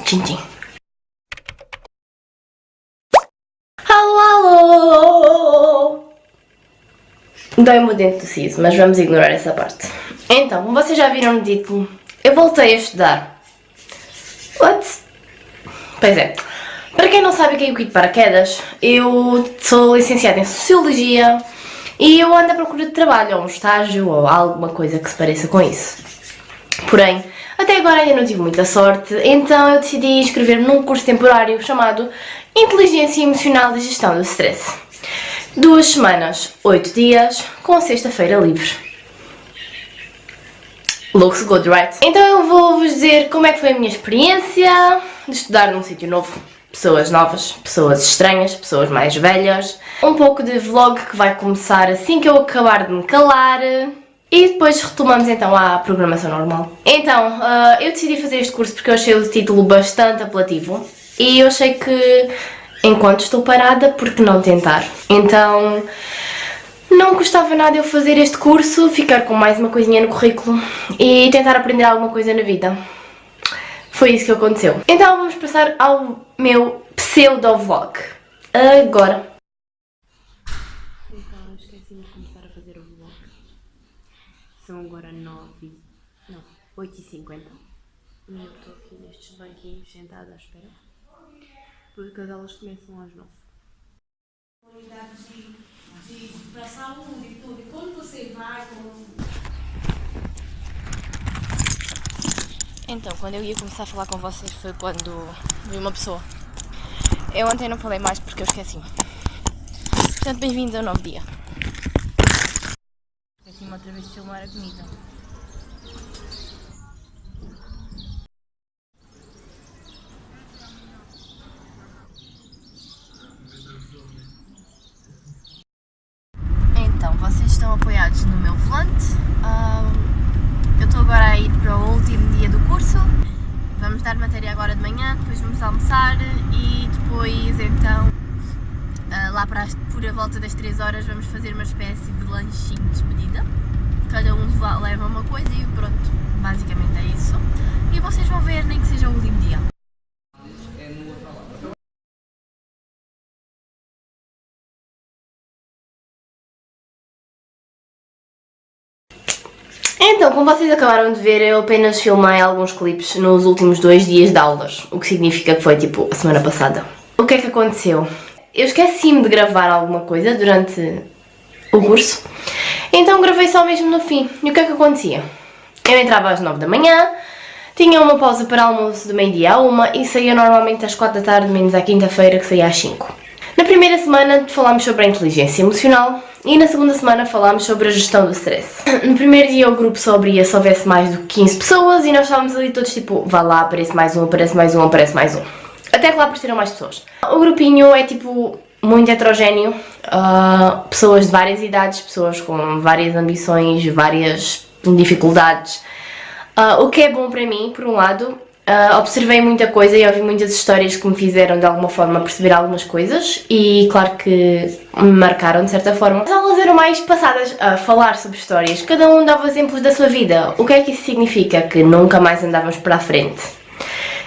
Tchim, tchim. Alô, alô! Dói-me o dente do siso, mas vamos ignorar essa parte. Então, como vocês já viram no título, eu voltei a estudar. What? Pois é. Para quem não sabe o que é o kit de paraquedas, eu sou licenciada em Sociologia e eu ando à procura de trabalho, ou um estágio, ou alguma coisa que se pareça com isso. Porém, até agora ainda não tive muita sorte, então eu decidi inscrever-me num curso temporário chamado Inteligência Emocional e Gestão do Stress. 2 semanas, 8 dias, com sexta-feira livre. Looks good, right? Então eu vou-vos dizer como é que foi a minha experiência de estudar num sítio novo. Pessoas novas, pessoas estranhas, pessoas mais velhas. Um pouco de vlog que vai começar assim que eu acabar de me calar. E depois retomamos então à programação normal. Então, eu decidi fazer este curso porque eu achei o título bastante apelativo. E eu achei que, enquanto estou parada, por que não tentar? Então, não custava nada eu fazer este curso, ficar com mais uma coisinha no currículo e tentar aprender alguma coisa na vida. Foi isso que aconteceu. Então vamos passar ao meu pseudo-vlog. Agora. Então esqueci-me de começar a fazer o vlog. São agora 8h50. E eu estou aqui nestes banquinhos sentada à espera. Porque as aulas começam às 9. Para a saúde e tudo. E quando você vai, Então, quando eu ia começar a falar com vocês foi quando vi uma pessoa. Eu ontem não falei mais porque eu esqueci-me. Portanto, bem-vindos ao novo dia. Esqueci-me outra vez de filmar a comida. Então, vocês estão apoiados no meu volante. Eu estou agora a ir para o último dia do curso. Vamos dar matéria agora de manhã, depois vamos almoçar e depois então lá por a volta das 3 horas vamos fazer uma espécie de lanchinho de despedida. Cada um leva uma coisa e pronto, basicamente é isso. E vocês vão ver, nem que seja o último dia. Então, como vocês acabaram de ver, eu apenas filmei alguns clipes nos últimos 2 dias de aulas, o que significa que foi tipo a semana passada. O que é que aconteceu? Eu esqueci-me de gravar alguma coisa durante o curso, então gravei só mesmo no fim. E o que é que acontecia? Eu entrava às 9 da manhã, tinha uma pausa para almoço de meio-dia à 1 e saía normalmente às 4 da tarde, menos à quinta-feira que saía às 5. Na primeira semana falámos sobre a inteligência emocional e na segunda semana falámos sobre a gestão do stress. No primeiro dia o grupo só abria se houvesse mais do que 15 pessoas e nós estávamos ali todos tipo, vá lá, aparece mais um, aparece mais um, aparece mais um. Até que lá apareceram mais pessoas. O grupinho é tipo muito heterogéneo, pessoas de várias idades, pessoas com várias ambições, várias dificuldades. O que é bom para mim, por um lado. Observei muita coisa e ouvi muitas histórias que me fizeram de alguma forma perceber algumas coisas e claro que me marcaram de certa forma. As aulas eram mais passadas a falar sobre histórias, cada um dava exemplos da sua vida. O que é que isso significa? Que nunca mais andávamos para a frente.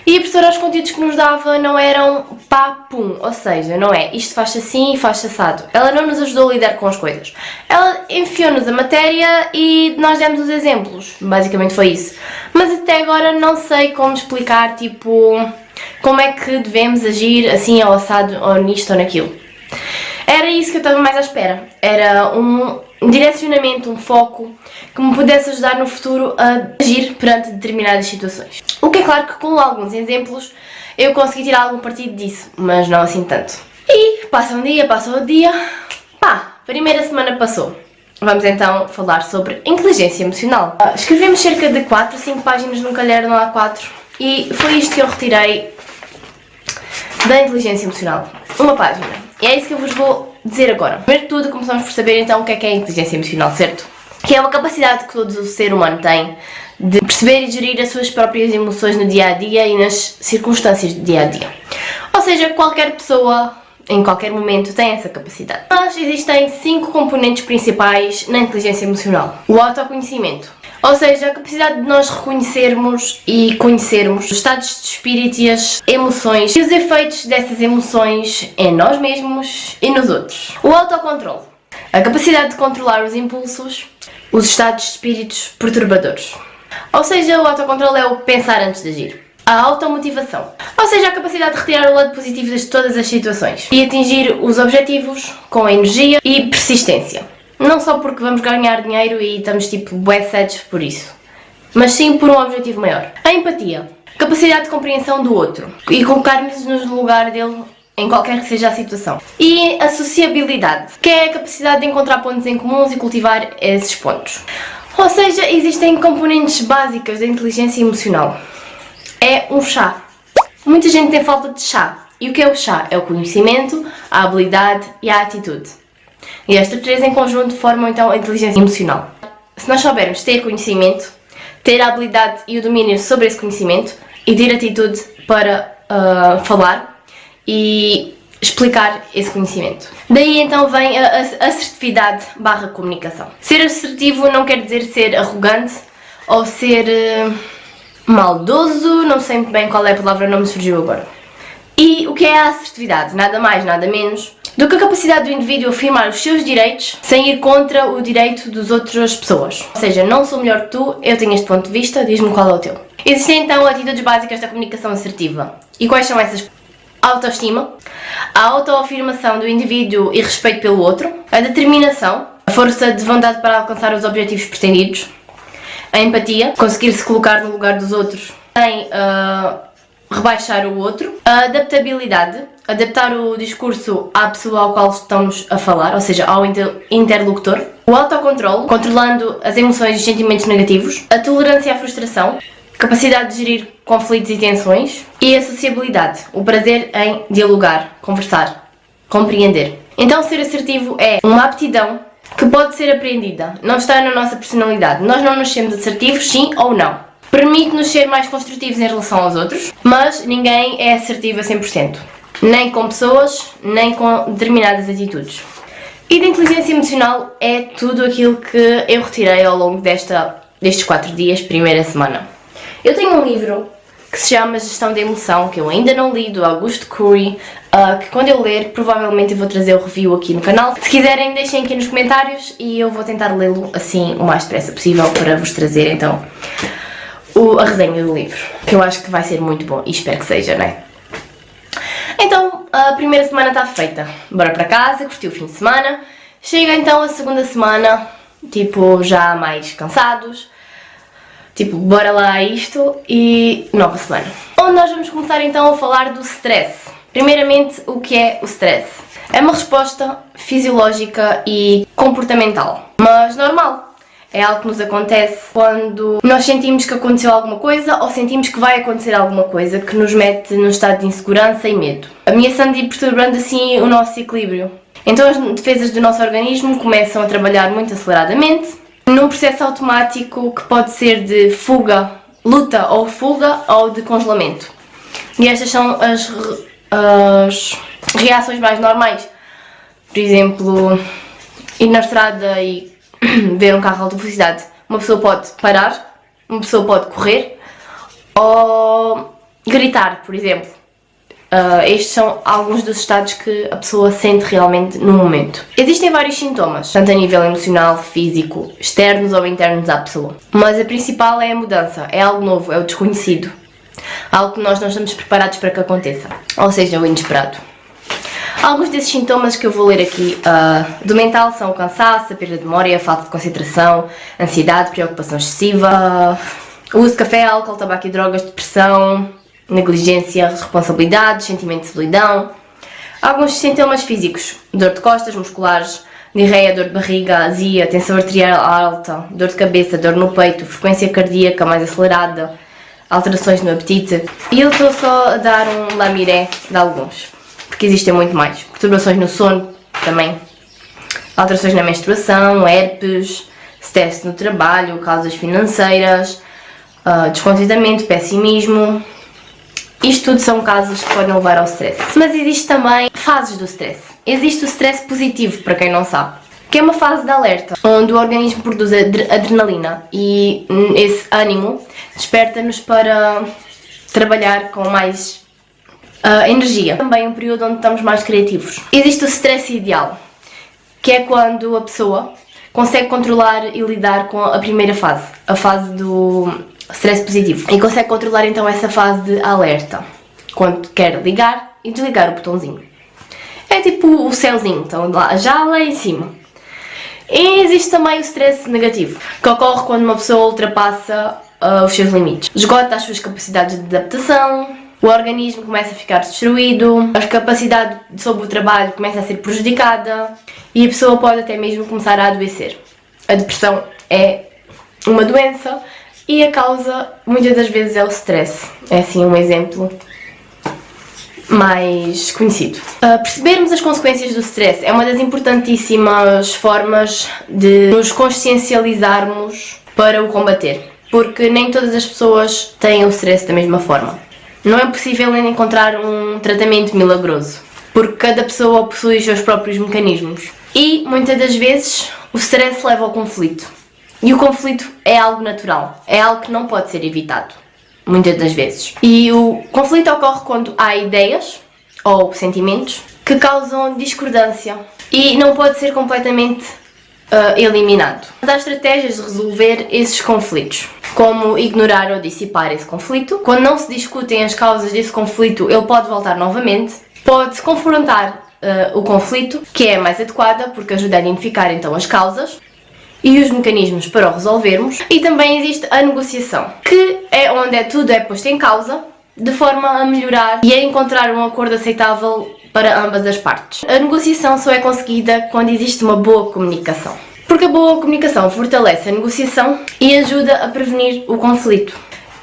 E a professora, os conteúdos que nos dava não eram pá-pum, ou seja, não é isto faz assim e faz assado. Ela não nos ajudou a lidar com as coisas. Ela enfiou-nos a matéria e nós demos os exemplos, basicamente foi isso. Mas até agora não sei como explicar, tipo, como é que devemos agir assim ao assado ou nisto ou naquilo. Era isso que eu estava mais à espera. Era um direcionamento, um foco que me pudesse ajudar no futuro a agir perante determinadas situações. O que é claro que com alguns exemplos eu consegui tirar algum partido disso, mas não assim tanto. E passa um dia, passa outro dia, pá, primeira semana passou. Vamos então falar sobre inteligência emocional. Escrevemos cerca de 4 ou 5 páginas num caderno A4 e foi isto que eu retirei da inteligência emocional. Uma página. E é isso que eu vos vou dizer agora. Primeiro de tudo, começamos por saber então o que é a inteligência emocional, certo? Que é uma capacidade que todo o ser humano tem de perceber e gerir as suas próprias emoções no dia-a-dia e nas circunstâncias do dia-a-dia. Ou seja, qualquer pessoa, em qualquer momento, tem essa capacidade. Mas existem 5 componentes principais na inteligência emocional. O autoconhecimento. Ou seja, a capacidade de nós reconhecermos e conhecermos os estados de espírito e as emoções e os efeitos dessas emoções em nós mesmos e nos outros. O autocontrole. A capacidade de controlar os impulsos, os estados de espíritos perturbadores. Ou seja, o autocontrole é o pensar antes de agir. A automotivação. Ou seja, a capacidade de retirar o lado positivo de todas as situações e atingir os objetivos com energia e persistência. Não só porque vamos ganhar dinheiro e estamos tipo bué sets por isso, mas sim por um objetivo maior. A empatia. Capacidade de compreensão do outro e colocar-nos no lugar dele em qualquer que seja a situação. E a sociabilidade, que é a capacidade de encontrar pontos em comuns e cultivar esses pontos. Ou seja, existem componentes básicas da inteligência emocional. É um chá. Muita gente tem falta de chá. E o que é o chá? É o conhecimento, a habilidade e a atitude. E estas três em conjunto formam então a inteligência emocional. Se nós soubermos ter conhecimento, ter a habilidade e o domínio sobre esse conhecimento e ter atitude para falar e explicar esse conhecimento. Daí então vem a assertividade / comunicação. Ser assertivo não quer dizer ser arrogante ou ser maldoso, não sei muito bem qual é a palavra, não me surgiu agora. E o que é a assertividade? Nada mais, nada menos do que a capacidade do indivíduo afirmar os seus direitos sem ir contra o direito das outras pessoas. Ou seja, não sou melhor que tu, eu tenho este ponto de vista, diz-me qual é o teu. Existem então atitudes básicas da comunicação assertiva. E quais são essas? A autoestima, a autoafirmação do indivíduo e respeito pelo outro, a determinação, a força de vontade para alcançar os objetivos pretendidos, a empatia, conseguir se colocar no lugar dos outros sem rebaixar o outro, a adaptabilidade, adaptar o discurso à pessoa ao qual estamos a falar, ou seja, ao interlocutor, o autocontrole, controlando as emoções e sentimentos negativos, a tolerância à frustração, capacidade de gerir conflitos e tensões e a sociabilidade, o prazer em dialogar, conversar, compreender. Então ser assertivo é uma aptidão que pode ser aprendida, não está na nossa personalidade. Nós não nascemos assertivos, sim ou não. Permite-nos ser mais construtivos em relação aos outros, mas ninguém é assertivo a 100%. Nem com pessoas, nem com determinadas atitudes. E da inteligência emocional é tudo aquilo que eu retirei ao longo destes 4 dias, primeira semana. Eu tenho um livro que se chama Gestão da Emoção, que eu ainda não li, do Augusto Curry, que quando eu ler, provavelmente eu vou trazer o review aqui no canal. Se quiserem, deixem aqui nos comentários e eu vou tentar lê-lo assim o mais depressa possível para vos trazer então a resenha do livro, que eu acho que vai ser muito bom e espero que seja, não é? Então, a primeira semana está feita. Bora para casa, curti o fim de semana. Chega então a segunda semana, tipo, já mais cansados. Tipo, bora lá a isto e nova semana. Onde nós vamos começar então a falar do stress. Primeiramente, o que é o stress? É uma resposta fisiológica e comportamental, mas normal. É algo que nos acontece quando nós sentimos que aconteceu alguma coisa ou sentimos que vai acontecer alguma coisa que nos mete num estado de insegurança e medo, ameaçando e perturbando assim o nosso equilíbrio. Então as defesas do nosso organismo começam a trabalhar muito aceleradamente, num processo automático que pode ser de fuga, luta ou fuga ou de congelamento. E estas são as reações mais normais. Por exemplo, ir na estrada e ver um carro de alta velocidade. Uma pessoa pode parar, uma pessoa pode correr ou gritar, por exemplo. Estes são alguns dos estados que a pessoa sente realmente no momento. Existem vários sintomas, tanto a nível emocional, físico, externos ou internos à pessoa. Mas a principal é a mudança, é algo novo, é o desconhecido. Algo que nós não estamos preparados para que aconteça, ou seja, o inesperado. Alguns desses sintomas que eu vou ler aqui do mental são o cansaço, a perda de memória, a falta de concentração, ansiedade, preocupação excessiva, o uso de café, álcool, tabaco e drogas, depressão, negligência, responsabilidade, sentimento de solidão. Alguns sintomas físicos: dor de costas, musculares, diarreia, dor de barriga, azia, tensão arterial alta, dor de cabeça, dor no peito, frequência cardíaca mais acelerada, alterações no apetite. E eu estou só a dar um lamiré de alguns, porque existem muito mais. Perturbações no sono também, alterações na menstruação, herpes, stress no trabalho, causas financeiras, descontentamento, pessimismo. Isto tudo são casos que podem levar ao stress. Mas existe também fases do stress. Existe o stress positivo, para quem não sabe. que é uma fase de alerta, onde o organismo produz adrenalina e esse ânimo desperta-nos para trabalhar com mais energia. Também um período onde estamos mais criativos. Existe o stress ideal, que é quando a pessoa consegue controlar e lidar com a primeira fase, a fase do stress positivo. E consegue controlar então essa fase de alerta, quando quer ligar e desligar o botãozinho. É tipo o céuzinho, então já lá em cima. E existe também o stress negativo, que ocorre quando uma pessoa ultrapassa os seus limites. Esgota as suas capacidades de adaptação, o organismo começa a ficar destruído, a capacidade sobre o trabalho começa a ser prejudicada e a pessoa pode até mesmo começar a adoecer. A depressão é uma doença e a causa muitas das vezes é o stress. É assim um exemplo mais conhecido. Percebermos as consequências do stress é uma das importantíssimas formas de nos consciencializarmos para o combater, porque nem todas as pessoas têm o stress da mesma forma. Não é possível encontrar um tratamento milagroso, porque cada pessoa possui os seus próprios mecanismos. E muitas das vezes o stress leva ao conflito. E o conflito é algo natural, é algo que não pode ser evitado. Muitas das vezes. E o conflito ocorre quando há ideias ou sentimentos que causam discordância e não pode ser completamente eliminado. Há estratégias de resolver esses conflitos, como ignorar ou dissipar esse conflito. Quando não se discutem as causas desse conflito, ele pode voltar novamente. Pode-se confrontar o conflito, que é mais adequada porque ajuda a identificar então as causas e os mecanismos para o resolvermos. E também existe a negociação, que é onde tudo é posto em causa, de forma a melhorar e a encontrar um acordo aceitável para ambas as partes. A negociação só é conseguida quando existe uma boa comunicação, porque a boa comunicação fortalece a negociação e ajuda a prevenir o conflito.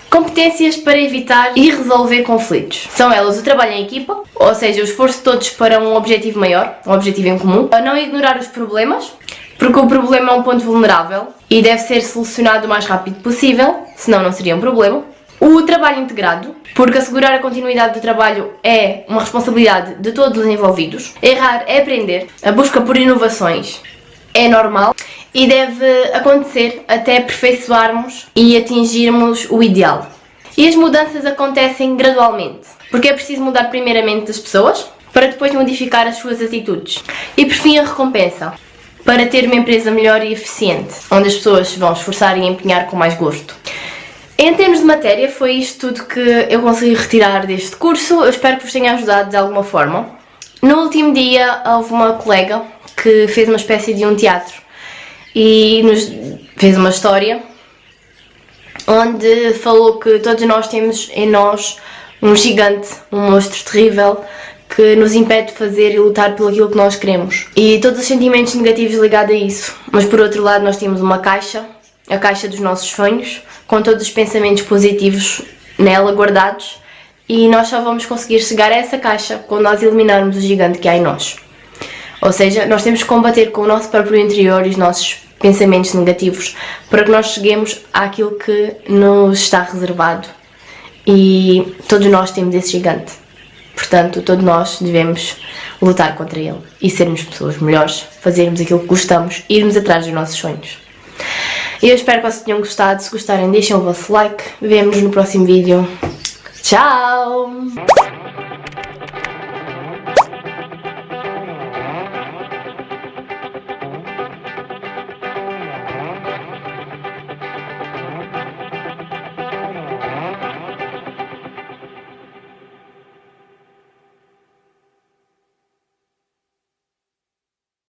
Competências para evitar e resolver conflitos. São elas o trabalho em equipa, ou seja, o esforço de todos para um objetivo maior, um objetivo em comum. A não ignorar os problemas, porque o problema é um ponto vulnerável e deve ser solucionado o mais rápido possível, senão não seria um problema. O trabalho integrado, porque assegurar a continuidade do trabalho é uma responsabilidade de todos os envolvidos. Errar é aprender. A busca por inovações é normal e deve acontecer até aperfeiçoarmos e atingirmos o ideal. E as mudanças acontecem gradualmente, porque é preciso mudar primeiramente as pessoas, para depois modificar as suas atitudes. E por fim a recompensa, para ter uma empresa melhor e eficiente, onde as pessoas se vão esforçar e empenhar com mais gosto. Em termos de matéria, foi isto tudo que eu consegui retirar deste curso. Eu espero que vos tenha ajudado de alguma forma. No último dia, houve uma colega que fez uma espécie de um teatro e nos fez uma história onde falou que todos nós temos em nós um gigante, um monstro terrível que nos impede de fazer e lutar pelo aquilo que nós queremos. E todos os sentimentos negativos ligados a isso. Mas por outro lado nós temos uma caixa, a caixa dos nossos sonhos, com todos os pensamentos positivos nela guardados, e nós só vamos conseguir chegar a essa caixa quando nós eliminarmos o gigante que há em nós. Ou seja, nós temos que combater com o nosso próprio interior e os nossos pensamentos negativos para que nós cheguemos àquilo que nos está reservado. E todos nós temos esse gigante. Portanto, todos nós devemos lutar contra ele e sermos pessoas melhores, fazermos aquilo que gostamos e irmos atrás dos nossos sonhos. Eu espero que vocês tenham gostado. Se gostarem, deixem o vosso like. Vemo-nos no próximo vídeo. Tchau!